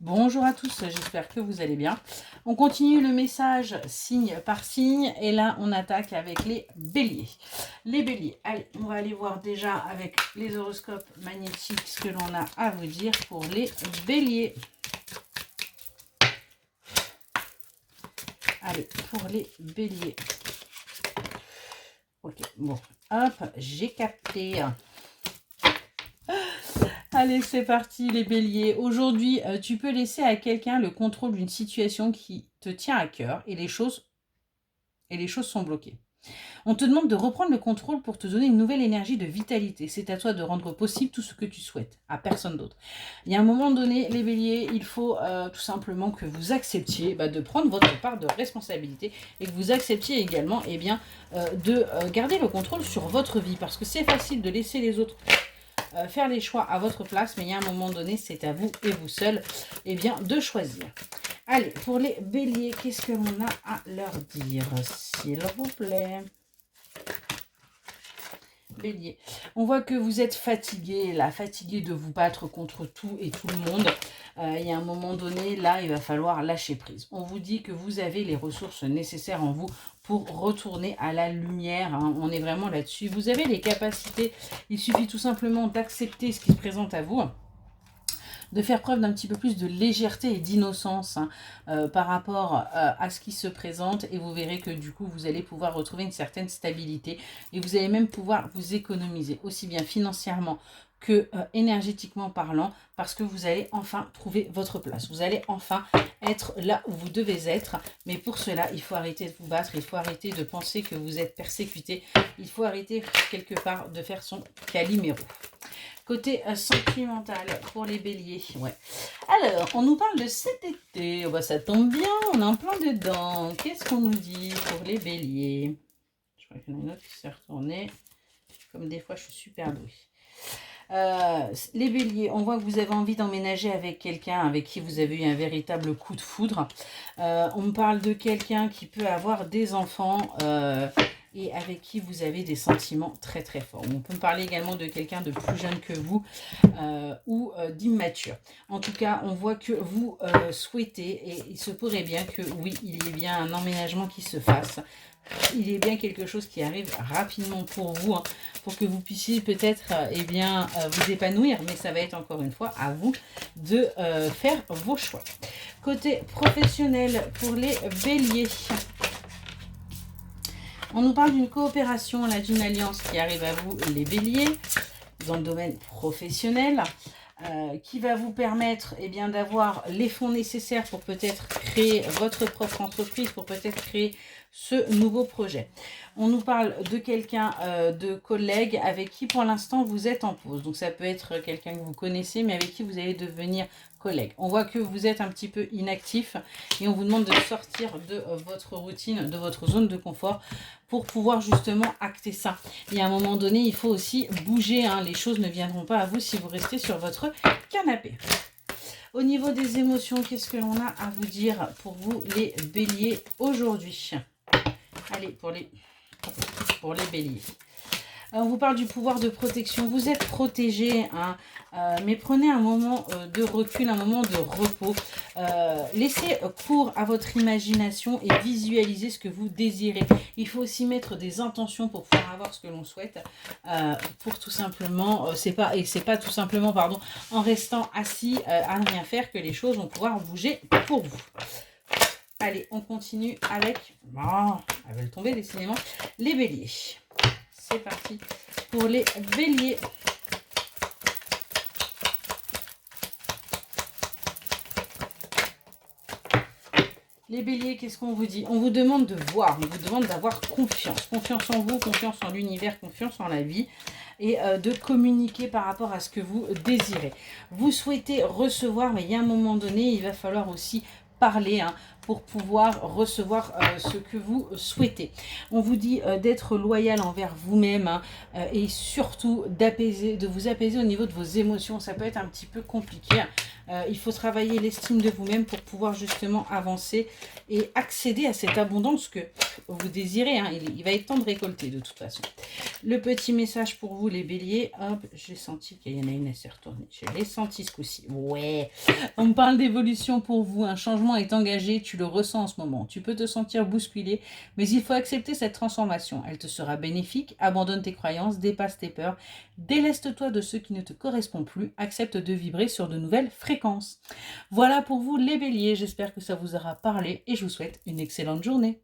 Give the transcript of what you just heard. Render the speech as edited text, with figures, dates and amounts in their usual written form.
Bonjour à tous, j'espère que vous allez bien. On continue le message signe par signe et là on attaque avec les béliers. Les béliers, allez, on va aller voir déjà avec les horoscopes magnétiques ce que l'on a à vous dire pour les béliers. Allez, pour les béliers. Ok, bon, hop, j'ai capté. Allez, c'est parti les béliers. Aujourd'hui, tu peux laisser à quelqu'un le contrôle d'une situation qui te tient à cœur et les choses sont bloquées. On te demande de reprendre le contrôle pour te donner une nouvelle énergie de vitalité. C'est à toi de rendre possible tout ce que tu souhaites, à personne d'autre. Il y a un moment donné, les béliers, il faut tout simplement que vous acceptiez de prendre votre part de responsabilité et que vous acceptiez également de garder le contrôle sur votre vie. Parce que c'est facile de laisser les autres faire les choix à votre place, mais il y a un moment donné, c'est à vous et vous seul de choisir. Allez, pour les béliers, qu'est-ce que l'on a à leur dire, s'il vous plaît? Bélier, on voit que vous êtes fatigué, là, fatigué de vous battre contre tout et tout le monde. Il y a un moment donné, là, il va falloir lâcher prise. On vous dit que vous avez les ressources nécessaires en vous pour retourner à la lumière. On est vraiment là-dessus. Vous avez les capacités. Il suffit tout simplement d'accepter ce qui se présente à vous, de faire preuve d'un petit peu plus de légèreté et d'innocence par rapport à ce qui se présente, et vous verrez que du coup vous allez pouvoir retrouver une certaine stabilité et vous allez même pouvoir vous économiser aussi bien financièrement que énergétiquement parlant, parce que vous allez enfin trouver votre place. Vous allez enfin être là où vous devez être, mais pour cela, il faut arrêter de vous battre, il faut arrêter de penser que vous êtes persécuté, il faut arrêter quelque part de faire son Calimero. Côté sentimental pour les béliers, ouais. Alors, on nous parle de cet été. Oh bah, ça tombe bien, on est en plein dedans. Qu'est-ce qu'on nous dit pour les béliers? Je crois qu'il y en a une autre qui s'est retournée. Comme des fois, je suis super douée. Les béliers, on voit que vous avez envie d'emménager avec quelqu'un avec qui vous avez eu un véritable coup de foudre. On me parle de quelqu'un qui peut avoir des enfants et avec qui vous avez des sentiments très très forts. On peut me parler également de quelqu'un de plus jeune que vous ou d'immature. En tout cas, on voit que vous souhaitez, et il se pourrait bien que oui, il y ait bien un emménagement qui se fasse. Il y a bien quelque chose qui arrive rapidement pour vous, pour que vous puissiez peut-être vous épanouir, mais ça va être encore une fois à vous de faire vos choix. Côté professionnel pour les béliers, on nous parle d'une coopération, là, d'une alliance qui arrive à vous, les béliers, dans le domaine professionnel, qui va vous permettre d'avoir les fonds nécessaires pour peut-être créer votre propre entreprise, pour peut-être créer ce nouveau projet. On nous parle de quelqu'un, de collègue avec qui pour l'instant vous êtes en pause. Donc ça peut être quelqu'un que vous connaissez, mais avec qui vous allez devenir collègue. On voit que vous êtes un petit peu inactif et on vous demande de sortir de votre routine, de votre zone de confort pour pouvoir justement acter ça. Et à un moment donné, il faut aussi bouger. Les choses ne viendront pas à vous si vous restez sur votre canapé. Au niveau des émotions, qu'est-ce que l'on a à vous dire pour vous les béliers aujourd'hui? Allez, pour les béliers. On vous parle du pouvoir de protection. Vous êtes protégé, mais prenez un moment de recul, un moment de repos. Laissez cours à votre imagination et visualisez ce que vous désirez. Il faut aussi mettre des intentions pour pouvoir avoir ce que l'on souhaite. Pour tout simplement, c'est pas tout simplement, en restant assis à ne rien faire que les choses vont pouvoir bouger pour vous. Allez, on continue avec... elles veulent tomber décidément. Les béliers. C'est parti pour les béliers. Les béliers, qu'est-ce qu'on vous dit? On vous demande de voir, on vous demande d'avoir confiance. Confiance en vous, confiance en l'univers, confiance en la vie. Et de communiquer par rapport à ce que vous désirez. Vous souhaitez recevoir, mais il y a un moment donné, il va falloir aussi parler pour pouvoir recevoir ce que vous souhaitez. On vous dit d'être loyal envers vous-même, hein, et surtout de vous apaiser au niveau de vos émotions. Ça peut être un petit peu compliqué. Il faut travailler l'estime de vous-même pour pouvoir justement avancer et accéder à cette abondance que vous désirez. Hein. Il va être temps de récolter de toute façon. Le petit message pour vous les béliers. Hop, j'ai senti qu'il y en a une, elle s'est retournée. Je l'ai senti ce coup-ci. Ouais. On me parle d'évolution pour vous. Un changement est engagé. Tu le ressens en ce moment. Tu peux te sentir bousculé, mais il faut accepter cette transformation. Elle te sera bénéfique. Abandonne tes croyances, dépasse tes peurs. Déleste-toi de ce qui ne te correspond plus. Accepte de vibrer sur de nouvelles fréquences. Voilà pour vous les béliers. J'espère que ça vous aura parlé et je vous souhaite une excellente journée.